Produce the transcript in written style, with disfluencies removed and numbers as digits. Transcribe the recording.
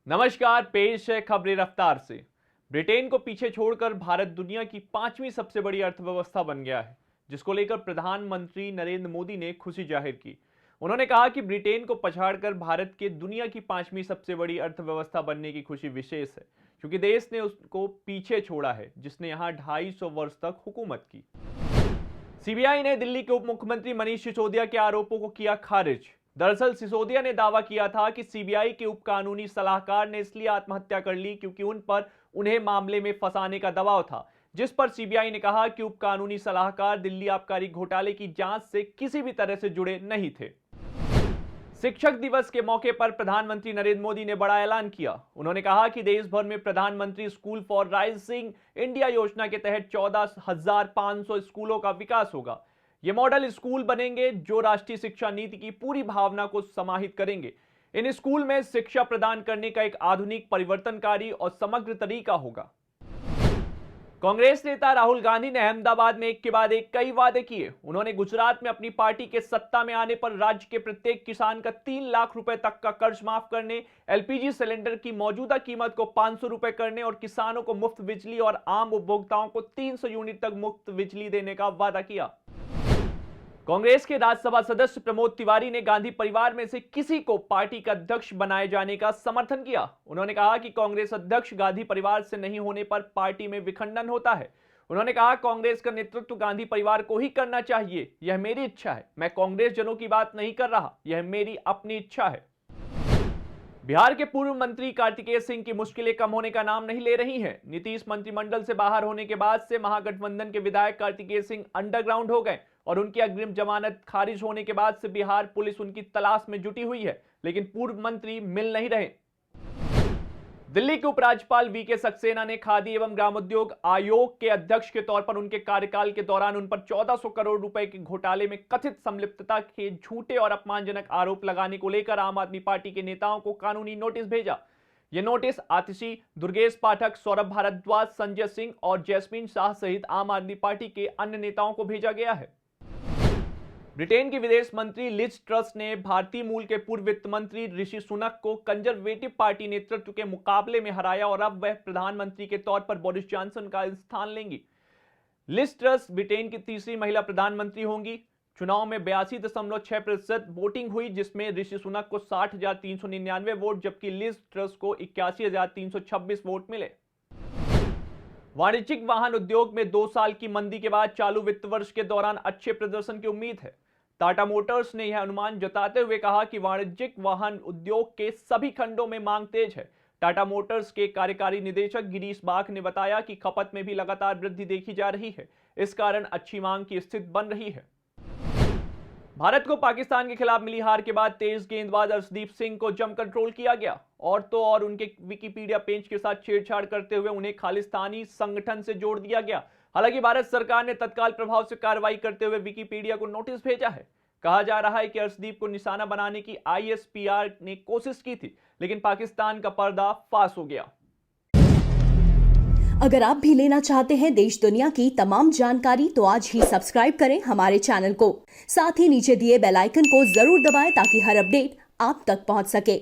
नमस्कार, पेश है खबरें रफ्तार से। ब्रिटेन को पीछे छोड़कर भारत दुनिया की 5वीं सबसे बड़ी अर्थव्यवस्था बन गया है, जिसको लेकर प्रधानमंत्री नरेंद्र मोदी ने खुशी जाहिर की। उन्होंने कहा कि ब्रिटेन को पछाड़कर भारत के दुनिया की 5वीं सबसे बड़ी अर्थव्यवस्था बनने की खुशी विशेष है, क्योंकि देश ने उसको पीछे छोड़ा है जिसने यहाँ 250 वर्ष तक हुकूमत की। सीबीआई ने दिल्ली के उप मुख्यमंत्री मनीष सिसोदिया के आरोपों को किया खारिज। दरअसल सिसोदिया ने दावा किया था कि सीबीआई के उप कानूनी सलाहकार ने इसलिए आत्महत्या कर ली क्योंकि उन पर उन्हें मामले में फंसाने का दबाव था, जिस पर सीबीआई ने कहा कि उप कानूनी सलाहकार दिल्ली आबकारी घोटाले की जांच से किसी भी तरह से जुड़े नहीं थे। शिक्षक दिवस के मौके पर प्रधानमंत्री नरेंद्र मोदी ने बड़ा ऐलान किया। उन्होंने कहा कि देश भर में प्रधानमंत्री स्कूल फॉर राइजिंग इंडिया योजना के तहत 14,500 स्कूलों का विकास होगा। ये मॉडल स्कूल बनेंगे जो राष्ट्रीय शिक्षा नीति की पूरी भावना को समाहित करेंगे। इन स्कूल में शिक्षा प्रदान करने का एक आधुनिक, परिवर्तनकारी और समग्र तरीका होगा। कांग्रेस नेता राहुल गांधी ने अहमदाबाद में एक के बाद एक कई वादे किए। उन्होंने गुजरात में अपनी पार्टी के सत्ता में आने पर राज्य के प्रत्येक किसान का 3 लाख रुपए तक का कर्ज माफ करने, एलपीजी सिलेंडर की मौजूदा कीमत को 500 रुपए करने और किसानों को मुफ्त बिजली और आम उपभोक्ताओं को 300 यूनिट तक मुफ्त बिजली देने का वादा किया। कांग्रेस के राज्यसभा सदस्य प्रमोद तिवारी ने गांधी परिवार में से किसी को पार्टी का अध्यक्ष बनाए जाने का समर्थन किया। उन्होंने कहा कि कांग्रेस अध्यक्ष गांधी परिवार से नहीं होने पर पार्टी में विखंडन होता है। उन्होंने कहा, कांग्रेस का नेतृत्व गांधी परिवार को ही करना चाहिए, यह मेरी इच्छा है। मैं कांग्रेस जनों की बात नहीं कर रहा, यह मेरी अपनी इच्छा है। बिहार के पूर्व मंत्री कार्तिकेय सिंह की मुश्किलें कम होने का नाम नहीं ले रही हैं। नीतीश मंत्रिमंडल से बाहर होने के बाद से महागठबंधन के विधायक कार्तिकेय सिंह अंडरग्राउंड हो गए और उनकी अग्रिम जमानत खारिज होने के बाद से बिहार पुलिस उनकी तलाश में जुटी हुई है, लेकिन पूर्व मंत्री मिल नहीं रहे। दिल्ली के उपराज्यपाल वीके सक्सेना ने खादी एवं ग्रामोद्योग आयोग के अध्यक्ष के तौर पर उनके कार्यकाल के दौरान उन पर 1400 करोड़ रुपए के घोटाले में कथित संलिप्तता के झूठे और अपमानजनक आरोप लगाने को लेकर आम आदमी पार्टी के नेताओं को कानूनी नोटिस भेजा। यह नोटिस आतिशी, दुर्गेश पाठक, सौरभ भारद्वाज, संजय सिंह और जैस्मीन शाह सहित आम आदमी पार्टी के अन्य नेताओं को भेजा गया है। ब्रिटेन की विदेश मंत्री लिज ट्रस ने भारतीय मूल के पूर्व वित्त मंत्री ऋषि सुनक को कंजरवेटिव पार्टी नेतृत्व के मुकाबले में हराया और अब वह प्रधानमंत्री के तौर पर बोरिस जॉनसन का स्थान लेंगी। लिज ट्रस ब्रिटेन की तीसरी महिला प्रधानमंत्री होंगी। चुनाव में 82.6% वोटिंग हुई, जिसमें ऋषि सुनक को 60,399 वोट जबकि लिज ट्रस को 81,326 वोट मिले। वाणिज्यिक वाहन उद्योग में 2 साल की मंदी के बाद चालू वित्त वर्ष के दौरान अच्छे प्रदर्शन की उम्मीद है। टाटा मोटर्स ने यह अनुमान जताते हुए कहा कि वाणिज्यिक वाहन उद्योग के सभी खंडों में मांग तेज है। टाटा मोटर्स के कार्यकारी निदेशक गिरीश बाख ने बताया कि खपत में भी लगातार वृद्धि देखी जा रही है, इस कारण अच्छी मांग की स्थिति बन रही है। भारत को पाकिस्तान के खिलाफ मिली हार के बाद तेज गेंदबाज अर्शदीप सिंह को जम कंट्रोल किया गया और तो और उनके विकिपीडिया पेज के साथ छेड़छाड़ करते हुए उन्हें खालिस्तानी संगठन से जोड़ दिया गया। हालांकि भारत सरकार ने तत्काल प्रभाव से कार्रवाई करते हुए विकिपीडिया को नोटिस भेजा है। कहा जा रहा है कि अर्शदीप को निशाना बनाने की ISPR ने कोशिश की थी, लेकिन पाकिस्तान का पर्दा फाश हो गया। अगर आप भी लेना चाहते हैं देश दुनिया की तमाम जानकारी तो आज ही सब्सक्राइब करें हमारे चैनल को। साथ ही नीचे दिए बेल आइकन को जरूर दबाएं ताकि हर अपडेट आप तक पहुंच सके।